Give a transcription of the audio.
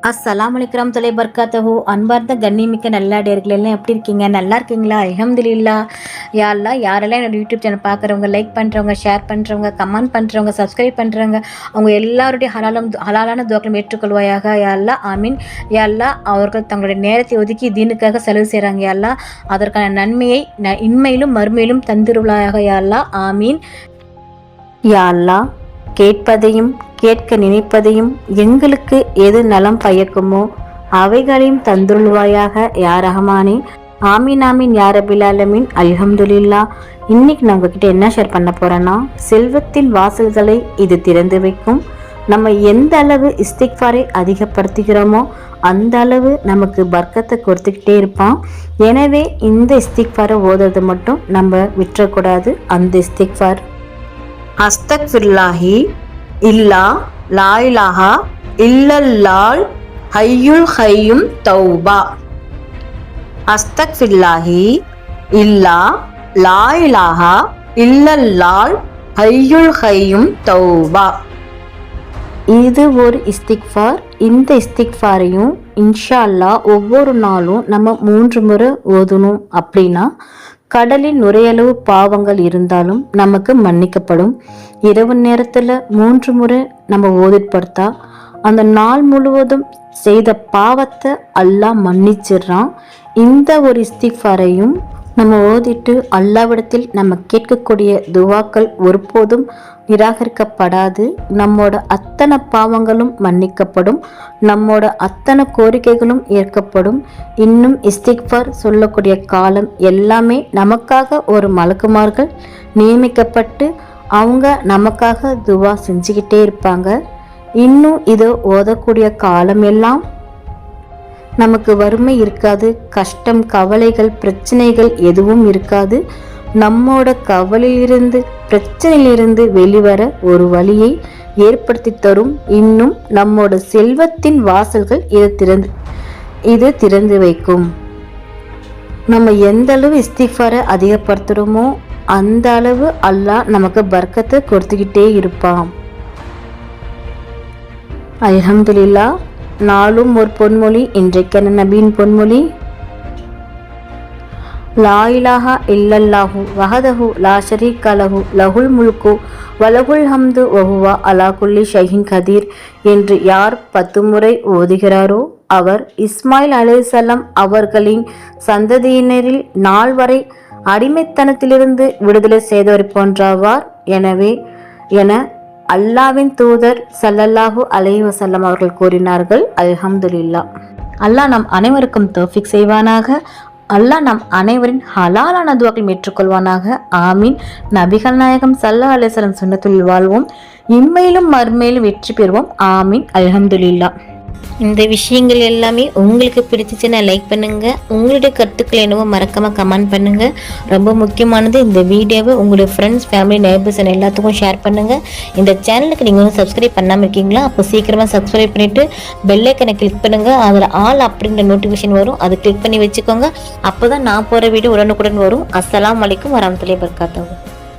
அஸ்ஸலாமு அலைக்கும் தொலை பர்காத்தஹு. அன்பார்ந்த கண்ணியமிக்க நல்லடியார்கள் எல்லாம் எப்படி இருக்கீங்க? நல்லா இருக்கீங்களா? அல்ஹம்துலில்லாஹ். யா அல்லாஹ், யாரெல்லாம் என்னோட யூடியூப் சேனல் பார்க்குறவங்க, லைக் பண்ணுறவங்க, ஷேர் பண்ணுறவங்க, கமெண்ட் பண்ணுறவங்க, சப்ஸ்கிரைப் பண்ணுறவங்க, அவங்க எல்லாருடைய ஹலாலான துவாக்களும் ஏற்றுக்கொள்வாயாக. யா அல்லாஹ், ஆமீன். யா அல்லாஹ், அவர்கள் தங்களுடைய நேரத்தை ஒதுக்கி தீனுக்காக செலவு செய்கிறாங்க. யா அல்லாஹ், அதற்கான நன்மையை இன்மையிலும் மறுமையிலும் தந்துருளாயாக. யா அல்லாஹ், ஆமீன். யா அல்லாஹ், கேட்பதையும் கேட்க நினைப்பதையும் எங்களுக்கு எது நலம் பயக்குமோ அவைகளையும் தந்துள்வாயாக. யா ரஹ்மானே, ஆமீன் ஆமீன் யா ரபில் ஆலமீன். அல்ஹம்துலில்லாஹ். இன்னைக்கு நான் உங்ககிட்ட என்ன ஷேர் பண்ண போறேன்னா, செல்வத்தின் வாசல்களை இது திறந்து வைக்கும். நம்ம எந்த அளவு இஸ்திக்ஃபாரை அதிகப்படுத்துகிறோமோ அந்த அளவு நமக்கு பர்க்கத்தை கொடுத்துக்கிட்டே இருப்பான். எனவே இந்த இஸ்திக்ஃபாரை ஓதுறது மட்டும் நம்ம விட்டுறக்கூடாது. அந்த இஸ்திக்ஃபார் அஸ்தக்ஃபிருல்லாஹி இல்லா லா இலாஹா இல்லல்லால் ஹய்யுல் ஹய்யும் தௌபா. அஸ்தக்ஃபிருல்லாஹி இல்லா லா இலாஹா இல்லல்லால் ஹய்யுல் ஹய்யும் தௌபா. இது ஒரு இஸ்திக்ஃபார். இந்த இஸ்திக்ஃபாரையும் இன்ஷா அல்லாஹ் ஒவ்வொரு நாளும் நம்ம 3 முறை ஓதணும். அப்படின்னா கடலில் நுரையளவு பாவங்கள் இருந்தாலும் நமக்கு மன்னிக்கப்படும். இரவு நேரத்தில் 3 முறை நம்ம ஓதிப்படுத்தா அந்த நாள் முழுவதும் செய்த பாவத்தை அல்லாஹ் மன்னிச்சிடுறான். இந்த ஒரு இஸ்திக்ஃபாரையும் நம்ம ஓதிட்டு அல்லாவிடத்தில் நம்ம கேட்கக்கூடிய துவாக்கள் ஒருபோதும் நிராகரிக்கப்படாது. நம்மோட அத்தனை பாவங்களும் மன்னிக்கப்படும். நம்மோட அத்தனை கோரிக்கைகளும் ஏற்கப்படும். இன்னும் இஸ்திக்ஃபார் சொல்லக்கூடிய காலம் எல்லாமே நமக்காக ஒரு மலக்குமார்கள் நியமிக்கப்பட்டு அவங்க நமக்காக துவா செஞ்சுக்கிட்டே இருப்பாங்க. இன்னும் இதை ஓதக்கூடிய காலம் எல்லாம் நமக்கு வறுமை இருக்காது, கஷ்டம், கவலைகள், பிரச்சனைகள் எதுவும் இருக்காது. நம்மோட கவலையிலிருந்து, பிரச்சனையிலிருந்து வெளிவர ஒரு வழியை ஏற்படுத்தி தரும். இன்னும் நம்மோட செல்வத்தின் வாசல்கள் இது திறந்து வைக்கும். நம்ம எந்த அளவு இஸ்திக்ஃபாரை அதிகப்படுத்துகிறோமோ அந்த அளவு அல்லாஹ் நமக்கு பர்க்கத்தை கொடுத்துக்கிட்டே இருப்பான். அல்ஹம்துலில்லாஹ். நாளும் ஒரு பொன்மொழி. இன்றைக்கான நபியின் பொன்மொழி, லா இலாஹா இல்லல்லாஹு வஹதஹு லா ஷரீக லஹு லஹுல் முல்கு வலஹுல் ஹம்து வஹுவ அலா குல்லி ஷைஇன் கதீர் என்று யார் 10 முறை ஓதுகிறாரோ அவர் இஸ்மாயில் அலைஹிஸ்ஸலாம் அவர்களின் சந்ததியினரில் நாள் வரை அடிமைத்தனத்திலிருந்து விடுதலை செய்தவர் போன்றாவார். என அல்லாவின் தூதர் ஸல்லல்லாஹு அலைஹி வஸல்லம் அவர்கள் கூறினார்கள். அல்ஹம்துலில்லாஹ். அல்லாஹ் நம் அனைவருக்கும் தௌஃபீக் செய்வானாக. அல்லாஹ் நம் அனைவரின் ஹலாலான துவாக்களை ஏற்றுக்கொள்வானாக. ஆமீன். நபிகள் நாயகம் ஸல்லல்லாஹு அலைஹி வஸல்லம் சுன்னத்துல் வாழ்வோம், இம்மையிலும் மறுமையிலும் வெற்றி பெறுவோம். ஆமீன். அல்ஹம்துலில்லாஹ். இந்த விஷயங்கள் எல்லாமே உங்களுக்கு பிடிச்சிச்சுன்னா லைக் பண்ணுங்கள். உங்களுடைய கருத்துக்கள் என்னவோ மறக்காமல் கமெண்ட் பண்ணுங்கள். ரொம்ப முக்கியமானது, இந்த வீடியோவை உங்களுடைய ஃப்ரெண்ட்ஸ், ஃபேமிலி, நெய்பர்ஸ் எல்லாத்துக்கும் ஷேர் பண்ணுங்கள். இந்த சேனலுக்கு நீங்கள் வந்து சப்ஸ்கிரைப் பண்ணாமல் இருக்கீங்களா? அப்போ சீக்கிரமாக சப்ஸ்கிரைப் பண்ணிவிட்டு பெல் ஐக்கனை கிளிக் பண்ணுங்கள். அதில் ஆல் அப்படின்ற நோட்டிஃபிகேஷன் வரும், அதை கிளிக் பண்ணி வச்சுக்கோங்க. அப்போ தான் நான் போகிற வீடியோ உடனுக்குடன் வரும். அஸ்ஸலாமு அலைக்கும் வரஹ்மத்துல்லாஹி வபரகாத்துஹு.